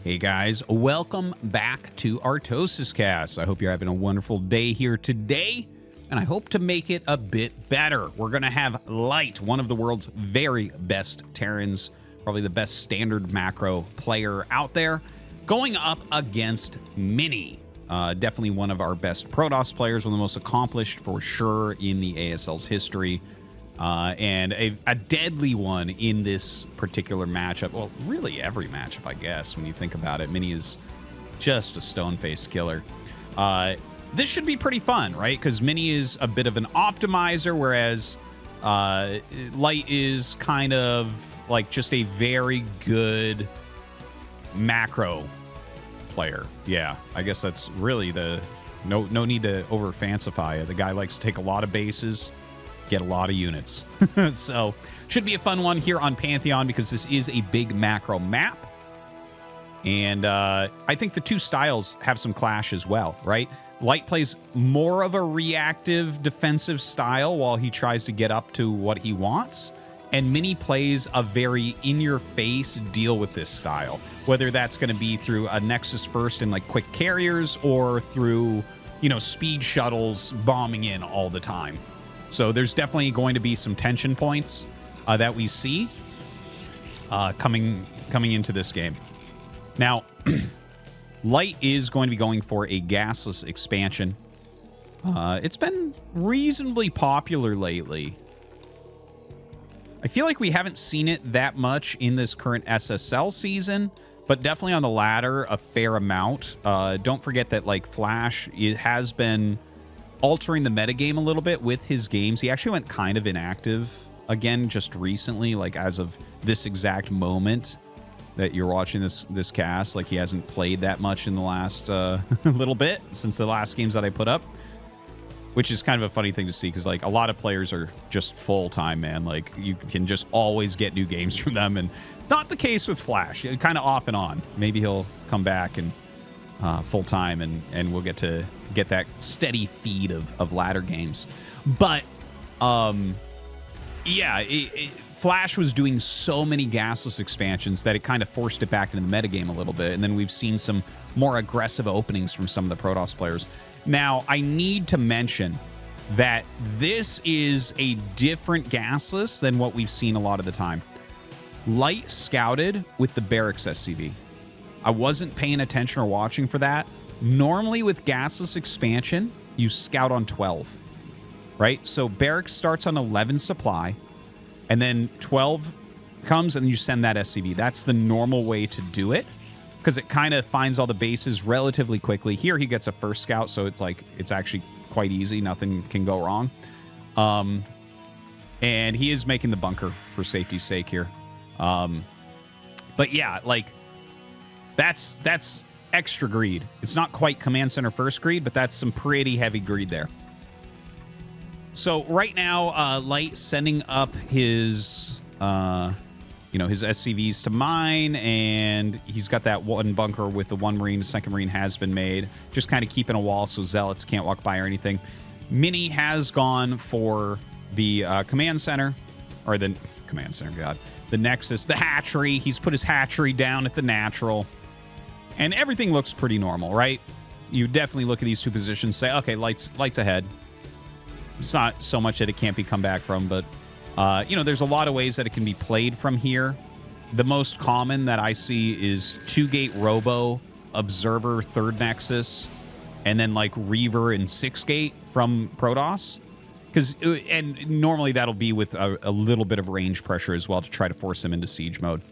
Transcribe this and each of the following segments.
Hey guys, welcome back to ArtosisCasts. I hope you're having a wonderful day here today, and I hope to make it a bit better. We're going to have Light, one of the world's very best Terrans, probably the best standard macro player out there, going up against Mini. Definitely one of our best Protoss players, one of the most accomplished for sure in the ASL's history. And a deadly one in this particular matchup. Well, really every matchup, I guess, when you think about it. Mini is just a stone-faced killer. This should be pretty fun, right? Because Mini is a bit of an optimizer, whereas Light is kind of like just a very good macro player. Yeah, I guess that's really the... No need to over-fancify it. The guy likes to take a lot of bases, get a lot of units. So should be a fun one here on Pantheon because this is a big macro map. And I think the two styles have some clash as well, right? Light plays more of a reactive defensive style while he tries to get up to what he wants. And Mini plays a very in-your-face deal with this style, whether that's going to be through a Nexus first and like quick carriers or through, you know, speed shuttles bombing in all the time. So there's definitely going to be some tension points that we see coming into this game. Now, Light is going to be going for a gasless expansion. It's been reasonably popular lately. I feel like we haven't seen it that much in this current SSL season, but definitely on the ladder a fair amount. Don't forget that like Flash, it has been altering the metagame a little bit with his games. He actually went kind of inactive again just recently, like as of this exact moment that you're watching this cast. Like he hasn't played that much in the last little bit since the last games that I put up, which is kind of a funny thing to see because like a lot of players are just full-time, man. Like you can just always get new games from them, and it's not the case with Flash. Kind of off and on. Maybe he'll come back and full-time and we'll get to get that steady feed of ladder games. But yeah, Flash was doing so many gasless expansions that it kind of forced it back into the metagame a little bit, and then we've seen some more aggressive openings from some of the Protoss players. Now, I need to mention that this is a different gasless than what we've seen a lot of the time. Light scouted with the Barracks SCV. I wasn't paying attention or watching for that. Normally with gasless expansion, you scout on 12, right? So Barracks starts on 11 supply, and then 12 comes, and you send that SCV. That's the normal way to do it, because it kind of finds all the bases relatively quickly. Here he gets a first scout, so it's like it's actually quite easy. Nothing can go wrong. And he is making the bunker for safety's sake here. But yeah, like that's extra greed. It's not quite command center first greed, but that's some pretty heavy greed there. So right now, Light sending up his his SCVs to mine, and he's got that one bunker with the one Marine. The second Marine has been made. Just kind of keeping a wall so Zealots can't walk by or anything. Mini has gone for the command center, or the command center, God. The Nexus, the hatchery. He's put his hatchery down at the natural. And everything looks pretty normal, right? You definitely look at these two positions, say, okay, Light's ahead. It's not so much that it can't be come back from, but there's a lot of ways that it can be played from here. The most common that I see is 2-gate Robo, Observer, 3rd Nexus, and then like Reaver and 6-gate from Protoss. And normally that'll be with a little bit of range pressure as well to try to force them into siege mode.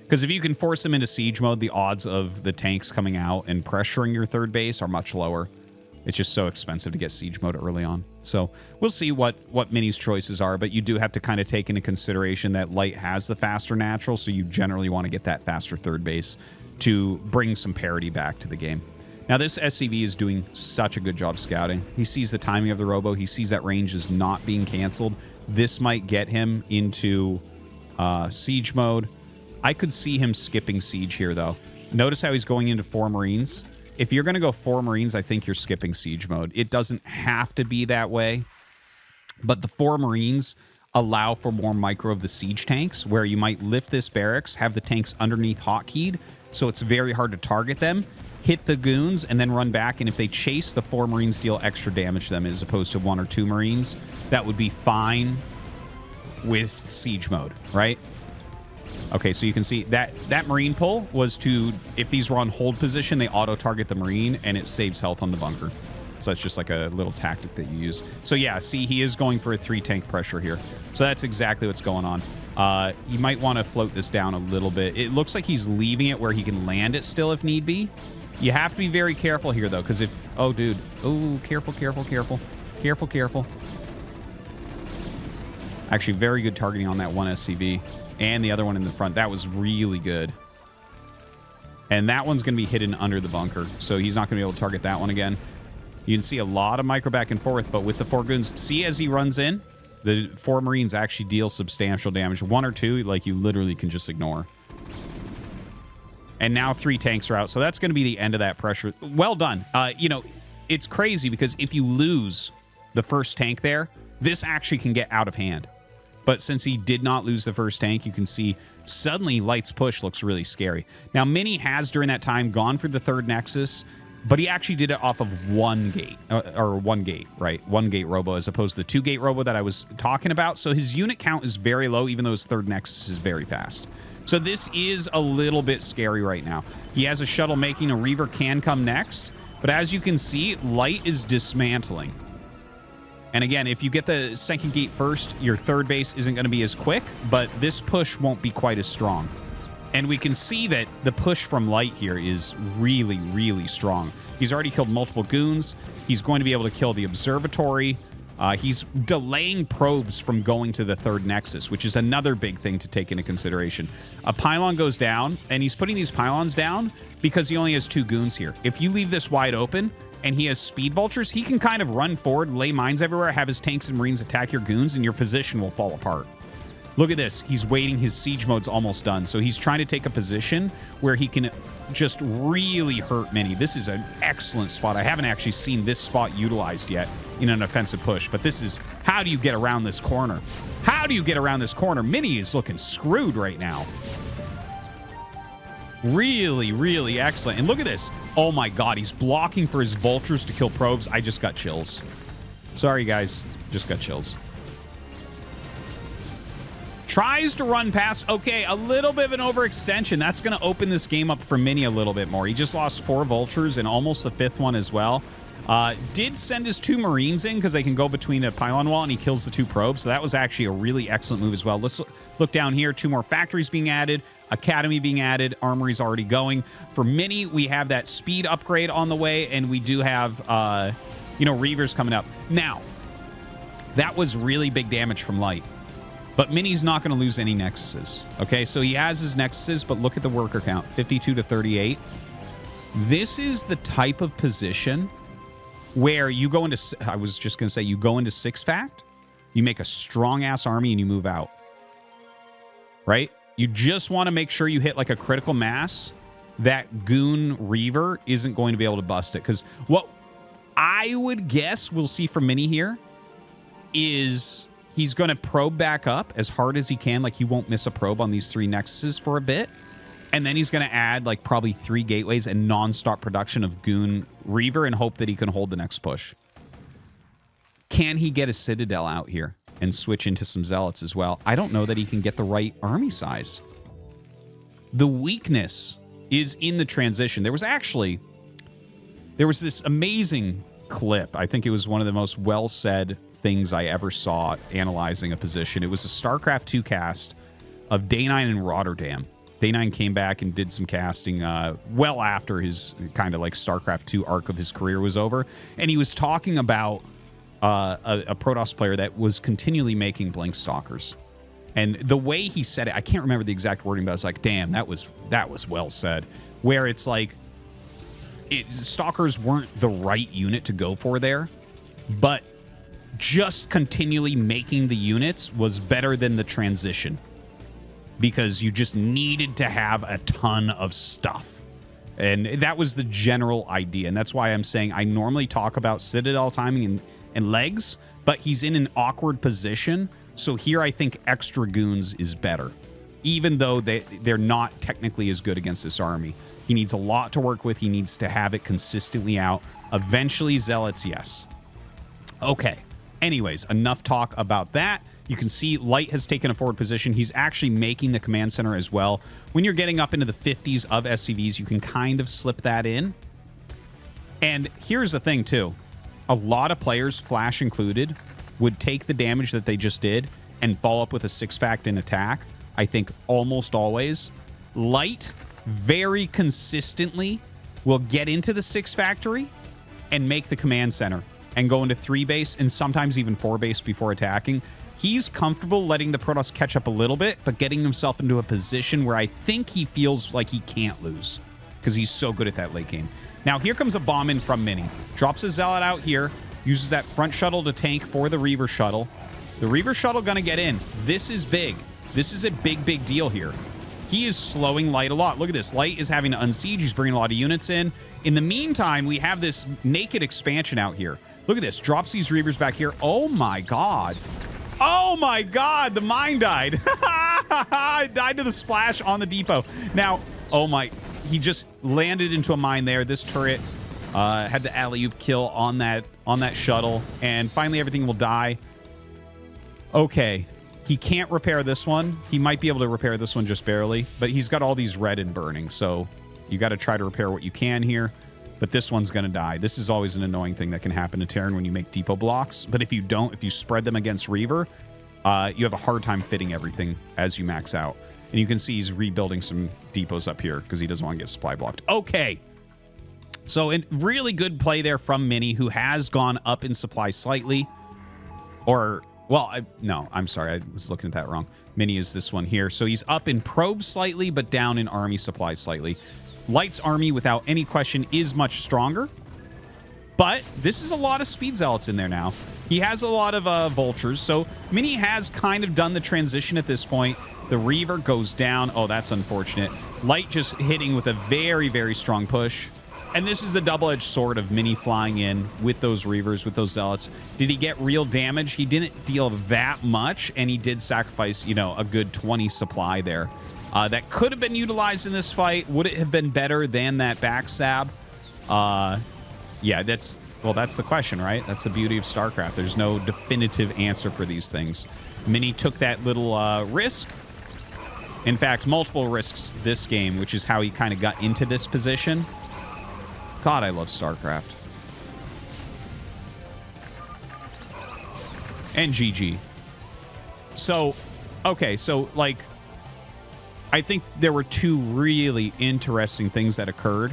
Because if you can force them into siege mode, the odds of the tanks coming out and pressuring your third base are much lower. It's just so expensive to get siege mode early on. So we'll see what Mini's choices are, but you do have to kind of take into consideration that Light has the faster natural, so you generally want to get that faster third base to bring some parity back to the game. Now, this SCV is doing such a good job scouting. He sees the timing of the Robo. He sees that range is not being canceled. This might get him into siege mode. I could see him skipping siege here, though. Notice how he's going into 4 Marines. If you're going to go 4 Marines, I think you're skipping siege mode. It doesn't have to be that way, but the 4 Marines allow for more micro of the siege tanks, where you might lift this barracks, have the tanks underneath hotkeyed, so it's very hard to target them, hit the goons, and then run back. And if they chase, the 4 Marines deal extra damage to them as opposed to 1 or 2 Marines. That would be fine with siege mode, right? Okay, so you can see that Marine pull was to, if these were on hold position, they auto-target the Marine, and it saves health on the bunker. So that's just like a little tactic that you use. So yeah, see, he is going for a 3 tank pressure here. So that's exactly what's going on. You might want to float this down a little bit. It looks like he's leaving it where he can land it still if need be. You have to be very careful here, though, because if... Oh, dude. Oh, careful, careful, careful. Careful, careful. Actually, very good targeting on that one SCV. And the other one in the front. That was really good. And that one's going to be hidden under the bunker. So he's not going to be able to target that one again. You can see a lot of micro back and forth, but with the 4 goons, see as he runs in, the 4 Marines actually deal substantial damage. 1 or 2, like, you literally can just ignore. And now 3 tanks are out, so that's going to be the end of that pressure. Well done. You know, it's crazy because if you lose the first tank there, this actually can get out of hand. But since he did not lose the first tank, you can see suddenly Light's push looks really scary. Now, Mini has, during that time, gone for the 3rd Nexus, but he actually did it off of 1 gate, or 1 gate, right? 1 gate robo as opposed to the 2 gate robo that I was talking about. So his unit count is very low, even though his 3rd Nexus is very fast. So this is a little bit scary right now. He has a shuttle making, a Reaver can come next, but as you can see, Light is dismantling. And again, if you get the 2nd gate first, your 3rd base isn't going to be as quick, but this push won't be quite as strong. And we can see that the push from Light here is really, really strong. He's already killed multiple goons. He's going to be able to kill the observatory. He's delaying probes from going to the 3rd Nexus, which is another big thing to take into consideration. A pylon goes down, and he's putting these pylons down because he only has 2 goons here. If you leave this wide open and he has speed vultures, he can kind of run forward, lay mines everywhere, have his tanks and Marines attack your goons, and your position will fall apart. Look at this. He's waiting. His siege mode's almost done. So he's trying to take a position where he can just really hurt Mini. This is an excellent spot. I haven't actually seen this spot utilized yet in an offensive push, but this is, how do you get around this corner? How do you get around this corner? Mini is looking screwed right now. Really, really excellent. And look at this. Oh my God, he's blocking for his vultures to kill probes. I just got chills. Sorry, guys. Just got chills. Tries to run past. Okay, a little bit of an overextension. That's going to open this game up for Mini a little bit more. He just lost 4 vultures and almost the 5th one as well. Did send his 2 Marines in because they can go between a pylon wall, and he kills the 2 probes. So that was actually a really excellent move as well. Let's look down here. 2 more factories being added. Academy being added. Armory's already going. For Mini, we have that speed upgrade on the way, and we do have, you know, Reavers coming up. Now, that was really big damage from Light. But Mini's not going to lose any Nexuses. Okay, so he has his Nexuses, but look at the worker count, 52 to 38. This is the type of position where you go into, I was just going to say, you go into 6-fact, you make a strong-ass army, and you move out. Right? You just want to make sure you hit like a critical mass. That Goon Reaver isn't going to be able to bust it. Because what I would guess we'll see from Mini here is he's going to probe back up as hard as he can. Like, he won't miss a probe on these 3 Nexuses for a bit. And then he's going to add, like, probably 3 gateways and non-stop production of Goon Reaver and hope that he can hold the next push. Can he get a Citadel out here and switch into some Zealots as well? I don't know that he can get the right army size. The weakness is in the transition. There was this amazing clip. I think it was one of the most well-said things I ever saw analyzing a position. It was a StarCraft 2 cast of Day9 in Rotterdam. Day9 came back and did some casting well after his kind of like StarCraft 2 arc of his career was over. And he was talking about a Protoss player that was continually making Blink Stalkers. And the way he said it, I can't remember the exact wording, but I was like, damn, that was well said. Where it's like, Stalkers weren't the right unit to go for there, but just continually making the units was better than the transition because you just needed to have a ton of stuff. And that was the general idea. And that's why I'm saying I normally talk about Citadel timing and legs, but he's in an awkward position So here I think X Dragoons is better, even though they're not technically as good against this army. He needs a lot to work with. He needs to have it consistently out. Eventually, Zealots, yes. Okay. Anyways, enough talk about that. You can see Light has taken a forward position. He's actually making the command center as well. When you're getting up into the 50s of SCVs, you can kind of slip that in. And here's the thing, too. A lot of players, Flash included, would take the damage that they just did and follow up with a 6-fact in attack. I think almost always. Light very consistently will get into the 6 factory and make the command center and go into 3 base and sometimes even 4 base before attacking. He's comfortable letting the Protoss catch up a little bit, but getting himself into a position where I think he feels like he can't lose because he's so good at that late game. Now, here comes a bomb in from Mini. Drops a Zealot out here, uses that front shuttle to tank for the Reaver shuttle. The Reaver shuttle gonna get in. This is big. This is a big, big deal here. He is slowing Light a lot. Look at this. Light is having to unsiege. He's bringing a lot of units in. In the meantime, we have this naked expansion out here. Look at this. Drops these Reavers back here. Oh, my God. Oh, my God. The mine died. It died to the splash on the depot. Now, oh, my. He just landed into a mine there. This turret had the alley-oop kill on that shuttle. And finally, everything will die. Okay. He can't repair this one. He might be able to repair this one just barely, but he's got all these red and burning, so you got to try to repair what you can here, but this one's going to die. This is always an annoying thing that can happen to Terran when you make depot blocks, but if you don't, if you spread them against Reaver, you have a hard time fitting everything as you max out. And you can see he's rebuilding some depots up here because he doesn't want to get supply blocked. Okay. So a really good play there from Mini, who has gone up in supply slightly, or... Well, no, I'm sorry. I was looking at that wrong. Mini is this one here. So he's up in probes slightly, but down in army supplies slightly. Light's army, without any question, is much stronger. But this is a lot of speed zealots in there now. He has a lot of vultures. So Mini has kind of done the transition at this point. The Reaver goes down. Oh, that's unfortunate. Light just hitting with a very, very strong push. And this is the double-edged sword of Mini flying in with those Reavers, with those Zealots. Did he get real damage? He didn't deal that much, and he did sacrifice, you know, a good 20 supply there. That could have been utilized in this fight. Would it have been better than that backstab? Yeah, that's the question, right? That's the beauty of StarCraft. There's no definitive answer for these things. Mini took that little risk. In fact, multiple risks this game, which is how he kind of got into this position. God, I love StarCraft. And GG. So, okay, so, like, I think there were 2 really interesting things that occurred.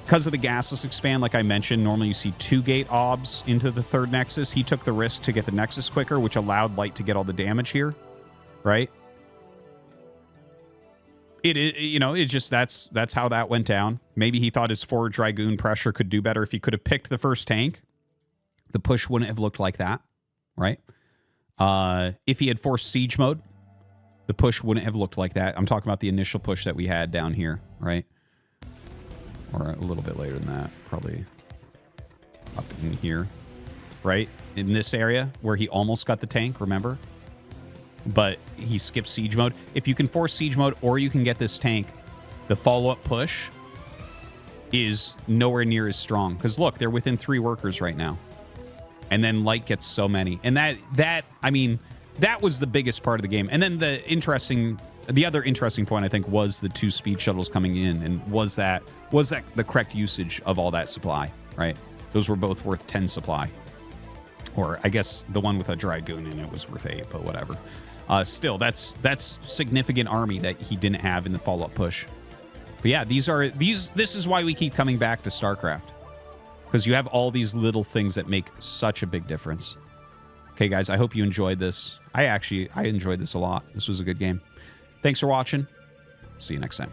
Because of the gasless expand, like I mentioned, normally you see 2 gate obs into the 3rd Nexus. He took the risk to get the Nexus quicker, which allowed Light to get all the damage here, right? You know, it just, that's how that went down. Maybe he thought his forward Dragoon pressure could do better if he could have picked the first tank. The push wouldn't have looked like that, right? If he had forced siege mode, the push wouldn't have looked like that. I'm talking about the initial push that we had down here, right? Or a little bit later than that, probably up in here, right? In this area where he almost got the tank, remember? But he skipped siege mode. If you can force siege mode or you can get this tank, the follow-up push is nowhere near as strong. Because look, they're within 3 workers right now. And then Light gets so many. And that I mean, that was the biggest part of the game. And then the other interesting point, I think, was the 2 speed shuttles coming in. And was that the correct usage of all that supply, right? Those were both worth 10 supply. Or I guess the one with a Dragoon in it was worth 8, but whatever. Still, that's significant army that he didn't have in the follow-up push. But yeah, this is why we keep coming back to StarCraft. Because you have all these little things that make such a big difference. Okay, guys, I hope you enjoyed this. I enjoyed this a lot. This was a good game. Thanks for watching. See you next time.